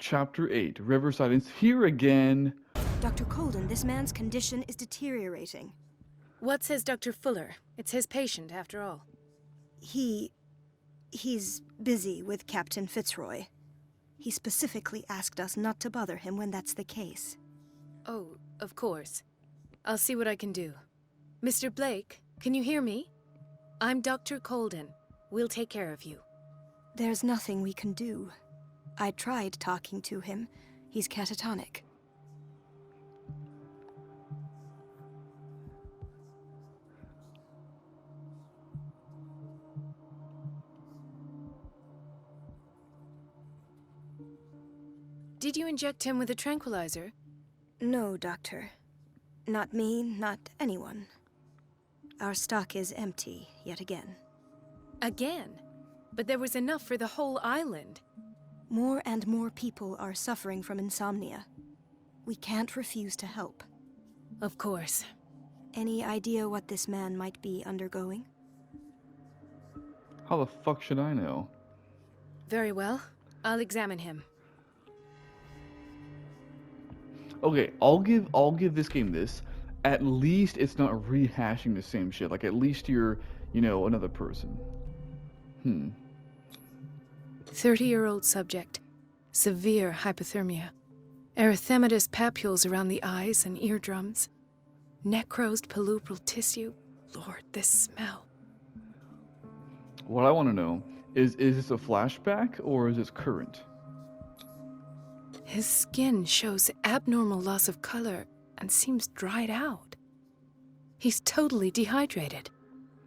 Chapter 8, Riverside is here again. Dr. Colden, this man's condition is deteriorating. What says Dr. Fuller? It's his patient, after all. He's busy with Captain Fitzroy. He specifically asked us not to bother him when that's the case. Oh, of course. I'll see what I can do. Mr. Blake, can you hear me? I'm Dr. Colden. We'll take care of you. There's nothing we can do. I tried talking to him. He's catatonic. Did you inject him with a tranquilizer? No, Doctor. Not me, not anyone. Our stock is empty, yet again. Again? But there was enough for the whole island. More and more people are suffering from insomnia. We can't refuse to help. Of course. Any idea what this man might be undergoing? How the fuck should I know? Very well. I'll examine him. Okay, I'll give this game this. At least it's not rehashing the same shit. Like, at least you're, another person. 30-year-old subject. Severe hypothermia. Erythematous papules around the eyes and eardrums. Necrosed palpebral tissue. Lord, this smell. What I want to know is this a flashback or is this current? His skin shows abnormal loss of color and seems dried out. He's totally dehydrated.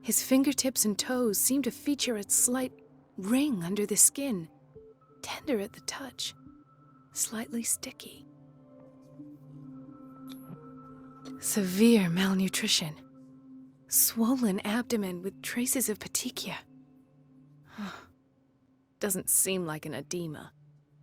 His fingertips and toes seem to feature a slight ring under the skin, tender at the touch, slightly sticky. Severe malnutrition. Swollen abdomen with traces of petechia. Doesn't seem like an edema.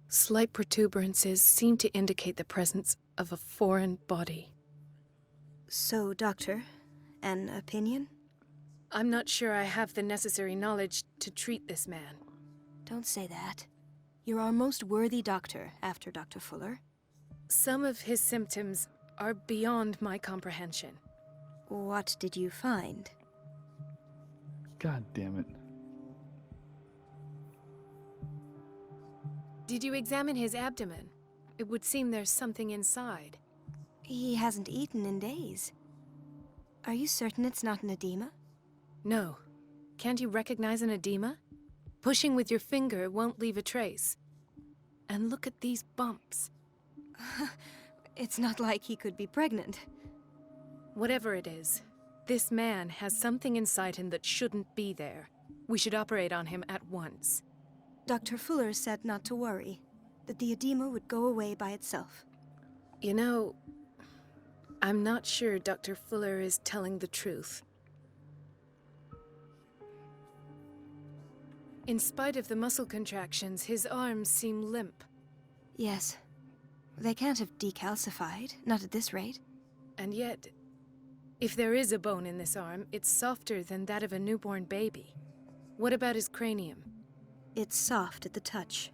Slight protuberances seem to indicate the presence of a foreign body. So, Doctor, an opinion? I'm not sure I have the necessary knowledge to treat this man. Don't say that. You're our most worthy doctor after Dr. Fuller. Some of his symptoms are beyond my comprehension. What did you find? God damn it. Did you examine his abdomen? It would seem there's something inside. He hasn't eaten in days. Are you certain it's not an edema? No. Can't you recognize an edema? Pushing with your finger won't leave a trace. And look at these bumps. It's not like he could be pregnant. Whatever it is, this man has something inside him that shouldn't be there. We should operate on him at once. Dr. Fuller said not to worry, that the edema would go away by itself. You know, I'm not sure Dr. Fuller is telling the truth. In spite of the muscle contractions, his arms seem limp. Yes. They can't have decalcified, not at this rate. And yet, if there is a bone in this arm, it's softer than that of a newborn baby. What about his cranium? It's soft at the touch.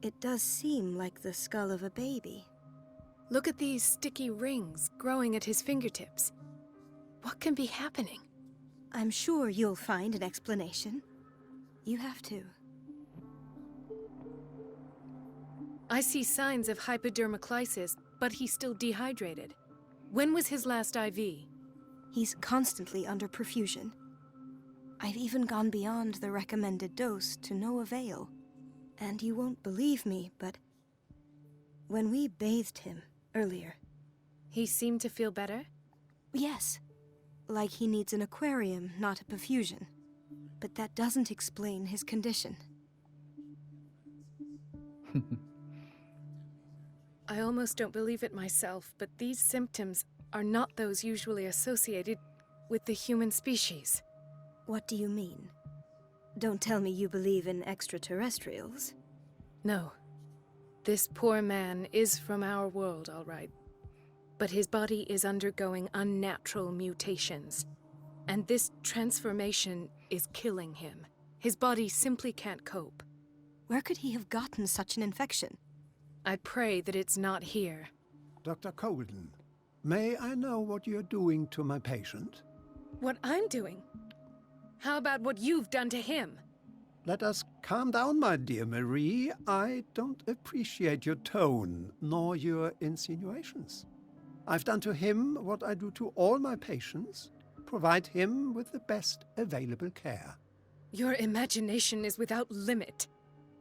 It does seem like the skull of a baby. Look at these sticky rings growing at his fingertips. What can be happening? I'm sure you'll find an explanation. You have to. I see signs of hypodermoclysis, but he's still dehydrated. When was his last IV? He's constantly under perfusion. I've even gone beyond the recommended dose to no avail. And you won't believe me, but when we bathed him earlier... He seemed to feel better? Yes. Like he needs an aquarium, not a perfusion. But that doesn't explain his condition. I almost don't believe it myself, but these symptoms are not those usually associated with the human species. What do you mean? Don't tell me you believe in extraterrestrials. No. This poor man is from our world, all right. But his body is undergoing unnatural mutations. And this transformation is killing him. His body simply can't cope. Where could he have gotten such an infection? I pray that it's not here. Dr. Colden, may I know what you're doing to my patient? What I'm doing? How about what you've done to him? Let us calm down, my dear Marie. I don't appreciate your tone, nor your insinuations. I've done to him what I do to all my patients, provide him with the best available care. Your imagination is without limit.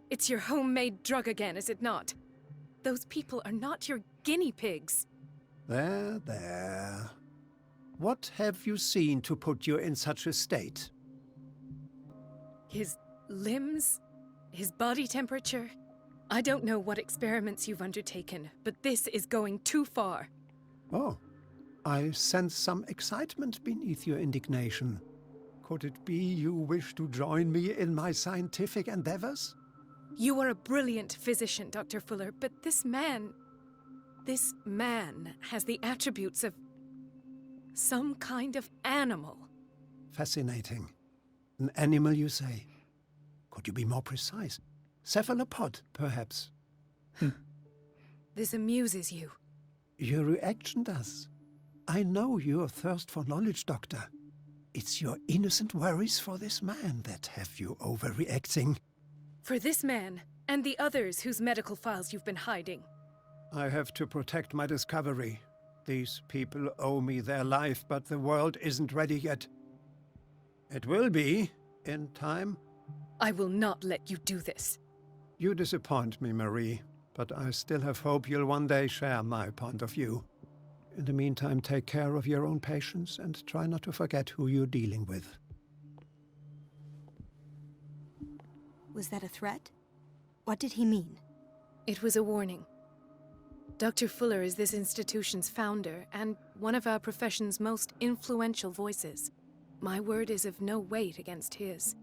It's your homemade drug again, is it not? Those people are not your guinea pigs. There, there. What have you seen to put you in such a state? His limbs? His body temperature? I don't know what experiments you've undertaken, but this is going too far. Oh, I sense some excitement beneath your indignation. Could it be you wish to join me in my scientific endeavors? You are a brilliant physician, Dr. Fuller, but this man has the attributes of some kind of animal. Fascinating. An animal, you say? Could you be more precise? Cephalopod, perhaps? This amuses you. Your reaction does. I know your thirst for knowledge, Doctor. It's your innocent worries for this man that have you overreacting. For this man, and the others whose medical files you've been hiding. I have to protect my discovery. These people owe me their life, but the world isn't ready yet. It will be, in time. I will not let you do this. You disappoint me, Marie, but I still have hope you'll one day share my point of view. In the meantime, take care of your own patients and try not to forget who you're dealing with. Was that a threat? What did he mean? It was a warning. Dr. Fuller is this institution's founder and one of our profession's most influential voices. My word is of no weight against his.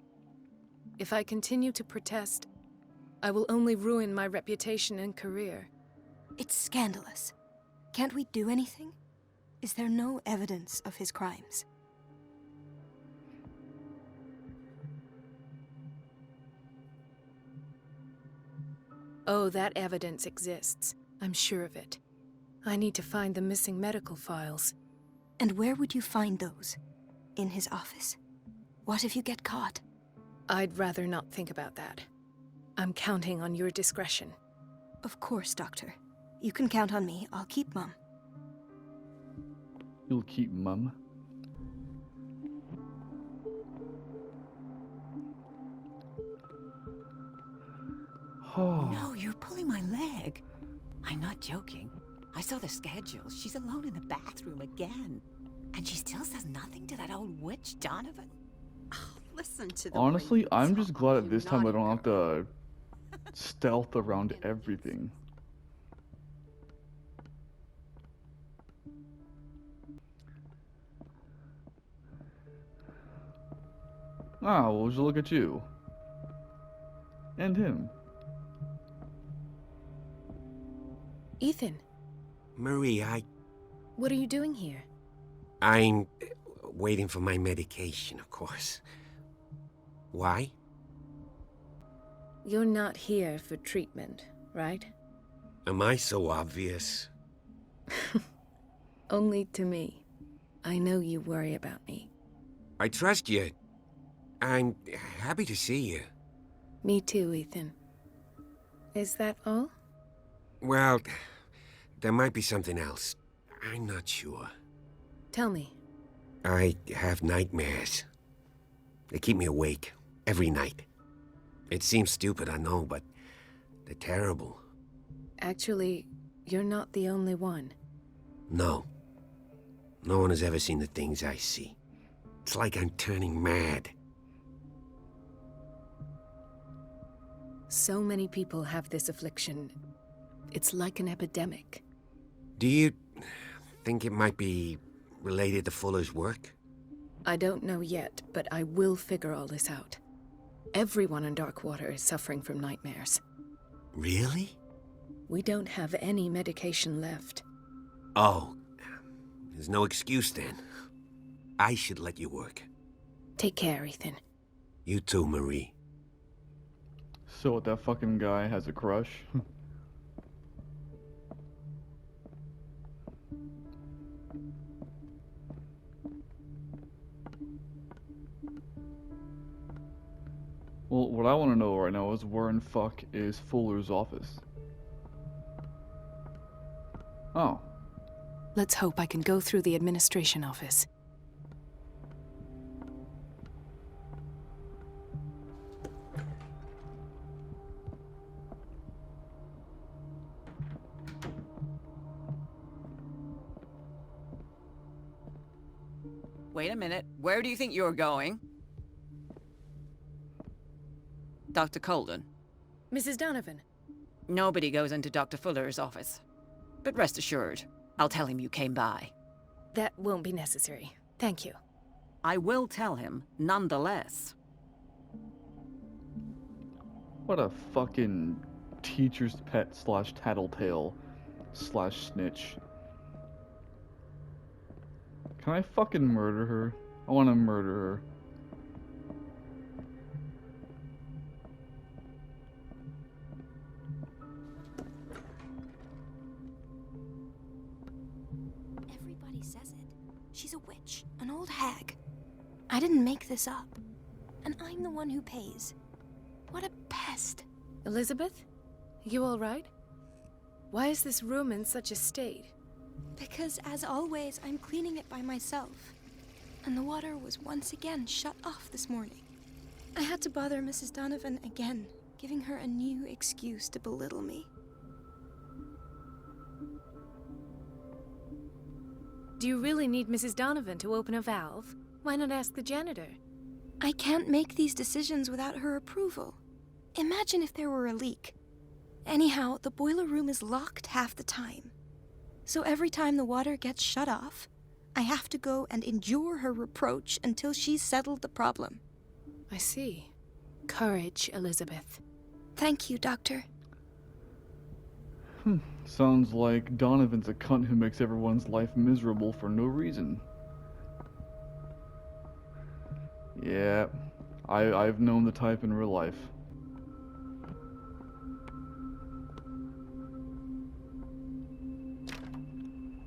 If I continue to protest, I will only ruin my reputation and career. It's scandalous. Can't we do anything? Is there no evidence of his crimes? Oh, that evidence exists. I'm sure of it. I need to find the missing medical files. And where would you find those? In his office? What if you get caught? I'd rather not think about that. I'm counting on your discretion. Of course, Doctor. You can count on me. I'll keep Mum. You'll keep Mum? Oh. No, you're pulling my leg. I'm not joking. I saw the schedule. She's alone in the bathroom again. And she still says nothing to that old witch, Donovan. Oh, listen to the Honestly, way you I'm just talk, glad at you this time I naughty don't have girl. to stealth around everything. Ah, well, just look at you. And him. Ethan, Marie, what are you doing here? I'm waiting for my medication, of course. Why? You're not here for treatment, right? Am I so obvious? Only to me. I know you worry about me. I trust you. I'm happy to see you. Me too, Ethan. Is that all? Well, there might be something else. I'm not sure. Tell me. I have nightmares. They keep me awake every night. It seems stupid, I know, but they're terrible. Actually, you're not the only one. No. No one has ever seen the things I see. It's like I'm turning mad. So many people have this affliction. It's like an epidemic. Do you think it might be related to Fuller's work? I don't know yet, but I will figure all this out. Everyone in Darkwater is suffering from nightmares. Really? We don't have any medication left. Oh, there's no excuse then. I should let you work. Take care, Ethan. You too, Marie. So that fucking guy has a crush? Well, what I want to know right now is where in fuck is Fuller's office? Oh. Let's hope I can go through the administration office. Wait a minute. Where do you think you're going? Dr. Colden. Mrs. Donovan. Nobody goes into Dr. Fuller's office. But rest assured, I'll tell him you came by. That won't be necessary. Thank you. I will tell him, nonetheless. What a fucking teacher's pet slash tattletale slash snitch. Can I fucking murder her? I want to murder her. Everybody says it. She's a witch, an old hag. I didn't make this up. And I'm the one who pays. What a pest. Elizabeth? You all right? Why is this room in such a state? Because, as always, I'm cleaning it by myself. And the water was once again shut off this morning. I had to bother Mrs. Donovan again, giving her a new excuse to belittle me. Do you really need Mrs. Donovan to open a valve? Why not ask the janitor? I can't make these decisions without her approval. Imagine if there were a leak. Anyhow, the boiler room is locked half the time. So every time the water gets shut off, I have to go and endure her reproach until she's settled the problem. I see. Courage, Elizabeth. Thank you, Doctor. Sounds like Donovan's a cunt who makes everyone's life miserable for no reason. Yeah, I've known the type in real life.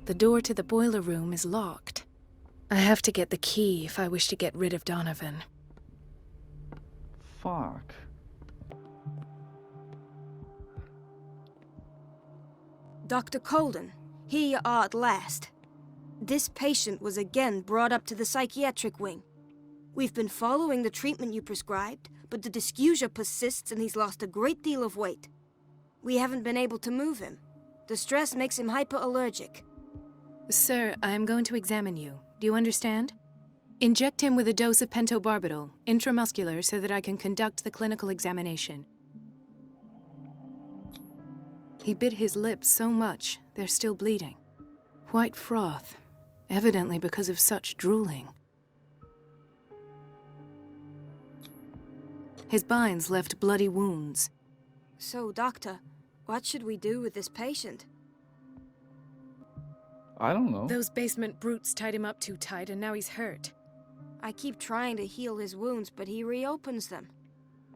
The door to the boiler room is locked. I have to get the key if I wish to get rid of Donovan. Fuck. Dr. Colden, here you are at last. This patient was again brought up to the psychiatric wing. We've been following the treatment you prescribed, but the dysgeusia persists and he's lost a great deal of weight. We haven't been able to move him. The stress makes him hyperallergic. Sir, I am going to examine you. Do you understand? Inject him with a dose of pentobarbital, intramuscular, so that I can conduct the clinical examination. He bit his lips so much, they're still bleeding. White froth, evidently because of such drooling. His binds left bloody wounds. So, Doctor, what should we do with this patient? I don't know. Those basement brutes tied him up too tight, and now he's hurt. I keep trying to heal his wounds, but he reopens them.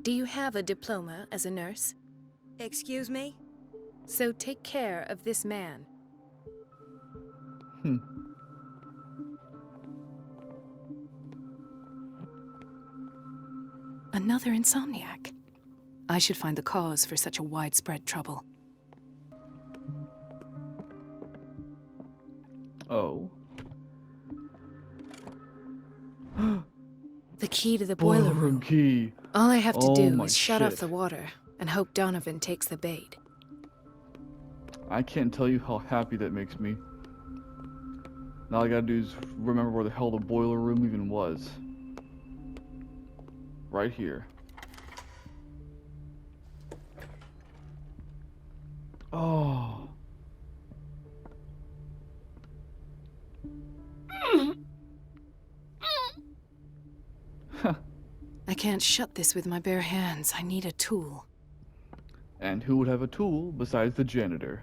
Do you have a diploma as a nurse? Excuse me? So take care of this man. Another insomniac. I should find the cause for such a widespread trouble. Oh. The key to the boiler room. Key. All I have to Oh do my is shut off shit. the water and hope Donovan takes the bait. I can't tell you how happy that makes me. Now all I gotta do is remember where the hell the boiler room even was. Right here. Oh. I can't shut this with my bare hands. I need a tool. And who would have a tool besides the janitor?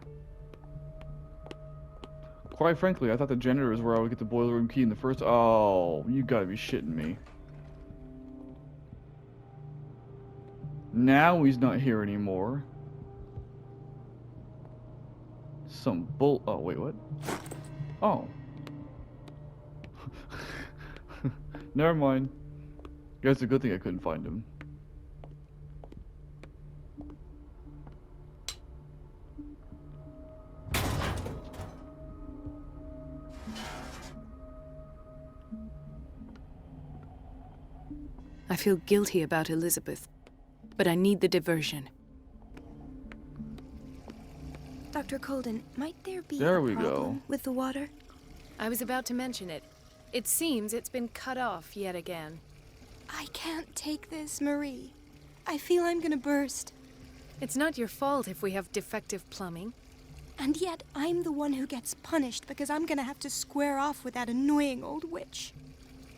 Quite frankly, I thought the janitor is where I would get the boiler room key in the first. Oh, you gotta be shitting me. Now he's not here anymore. Oh, wait, what? Oh. Never mind. Guess it's a good thing I couldn't find him. I feel guilty about Elizabeth, but I need the diversion. Dr. Colden, might there be There a we go. problem with the water? I was about to mention it. It seems it's been cut off yet again. I can't take this, Marie. I feel I'm gonna burst. It's not your fault if we have defective plumbing. And yet, I'm the one who gets punished because I'm gonna have to square off with that annoying old witch.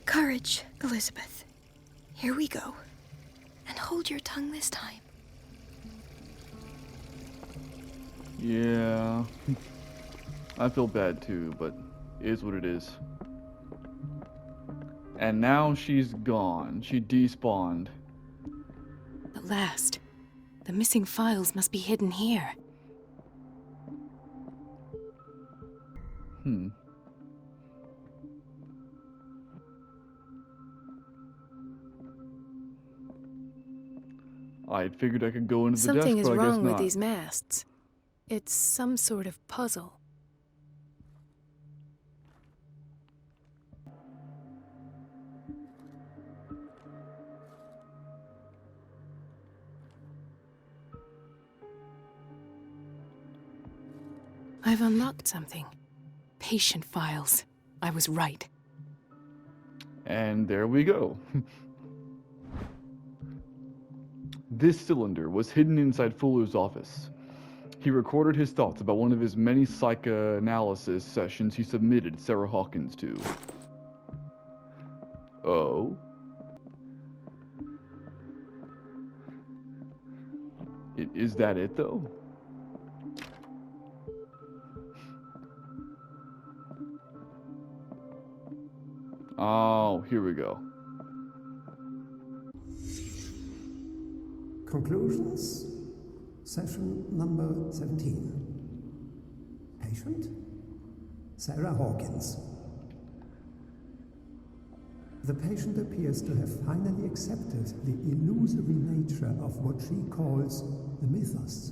Courage, Elizabeth. Here we go. And hold your tongue this time. Yeah. I feel bad too, but it is what it is. And now she's gone. She despawned. At last. The missing files must be hidden here. I figured I could go into the Something desk, is but I guess wrong with not. these masts. It's some sort of puzzle. I've unlocked something. Patient files. I was right. And there we go. This cylinder was hidden inside Fuller's office. He recorded his thoughts about one of his many psychoanalysis sessions he submitted Sarah Hawkins to. Oh? Is that it, though? Oh, here we go. Conclusions. Session number 17. Patient? Sarah Hawkins. The patient appears to have finally accepted the illusory nature of what she calls the mythos.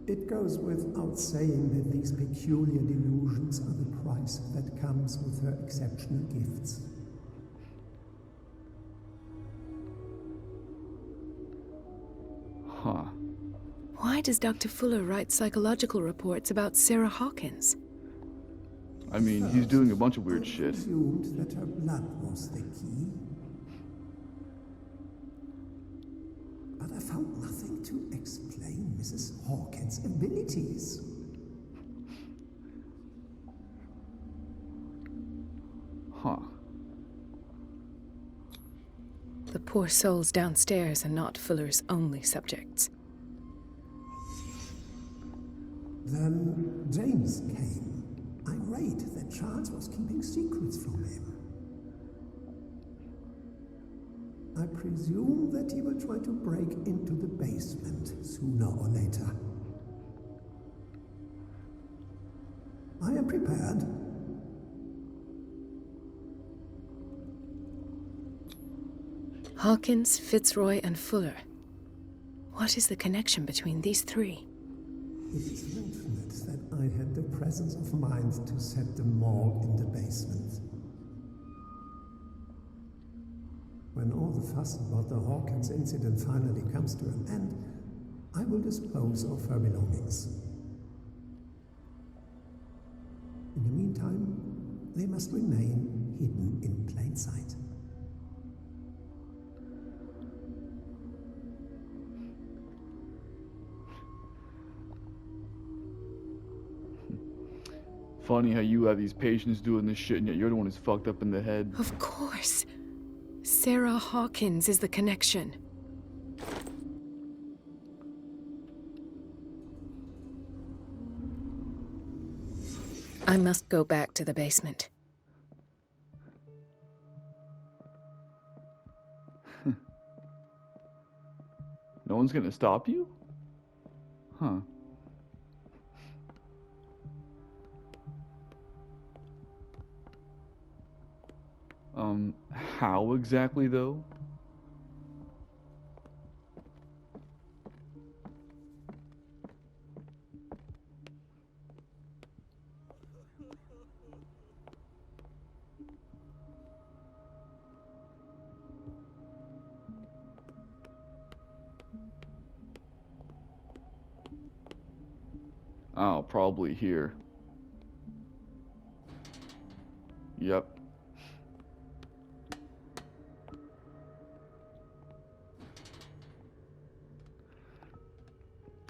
It goes without saying that these peculiar delusions are the price that comes with her exceptional gifts. Huh. Why does Dr. Fuller write psychological reports about Sarah Hawkins? I mean, he's doing a bunch of weird shit. I assumed that her blood was the key. But I found nothing to explain Mrs. Hawkins' abilities. Huh. The poor souls downstairs are not Fuller's only subjects. Then James came, irate that Charles was keeping secrets from him. I presume that he will try to break into the basement sooner or later. I am prepared. Hawkins, Fitzroy, and Fuller. What is the connection between these three? It is fortunate that I had the presence of mind to set them all in the basement. When all the fuss about the Hawkins incident finally comes to an end, I will dispose of her belongings. In the meantime, they must remain hidden in plain sight. Funny how you have these patients doing this shit and yet you're the one who's fucked up in the head. Of course. Sarah Hawkins is the connection. I must go back to the basement. No one's gonna stop you? Huh. How exactly though? Oh, probably here. Yep.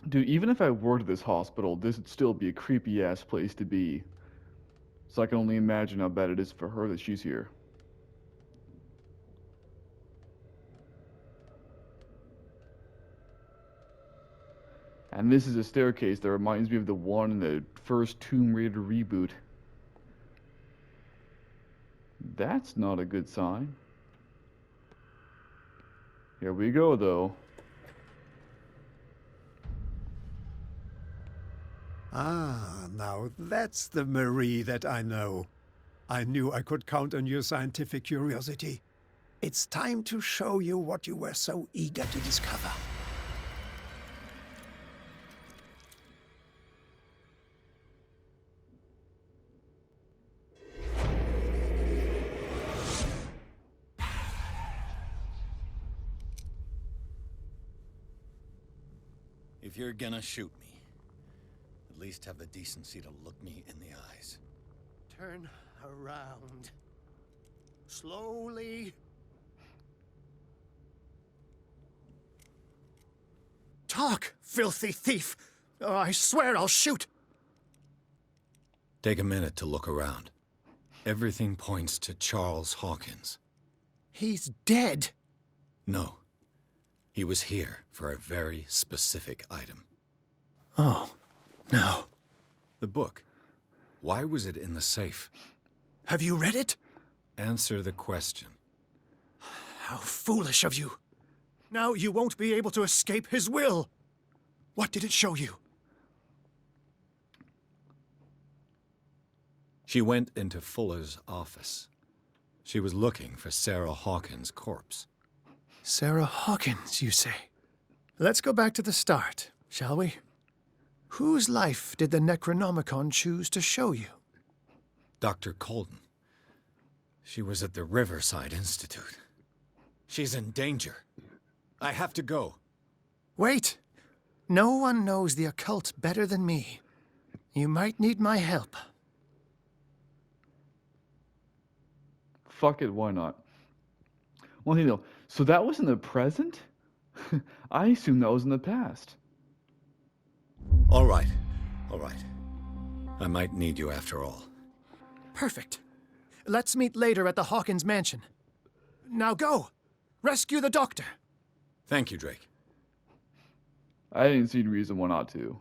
Dude, even if I worked at this hospital, this would still be a creepy ass place to be. So I can only imagine how bad it is for her that she's here. And this is a staircase that reminds me of the one in the first Tomb Raider reboot. That's not a good sign. Here we go, though. Ah, now that's the Marie that I know. I knew I could count on your scientific curiosity. It's time to show you what you were so eager to discover. If you're gonna shoot me, at least have the decency to look me in the eyes. Turn around. Slowly. Talk, filthy thief! Or I swear I'll shoot! Take a minute to look around. Everything points to Charles Hawkins. He's dead! No. He was here for a very specific item. Oh, no. The book. Why was it in the safe? Have you read it? Answer the question. How foolish of you. Now you won't be able to escape his will. What did it show you? She went into Fuller's office. She was looking for Sarah Hawkins' corpse. Sarah Hawkins, you say? Let's go back to the start, shall we? Whose life did the Necronomicon choose to show you? Dr. Colden. She was at the Riverside Institute. She's in danger. I have to go. Wait! No one knows the occult better than me. You might need my help. Fuck it, why not? One thing though, so that was in the present? I assume that was in the past. All right. All right. I might need you after all. Perfect. Let's meet later at the Hawkins mansion. Now go! Rescue the doctor! Thank you, Drake. I didn't see any reason why not to.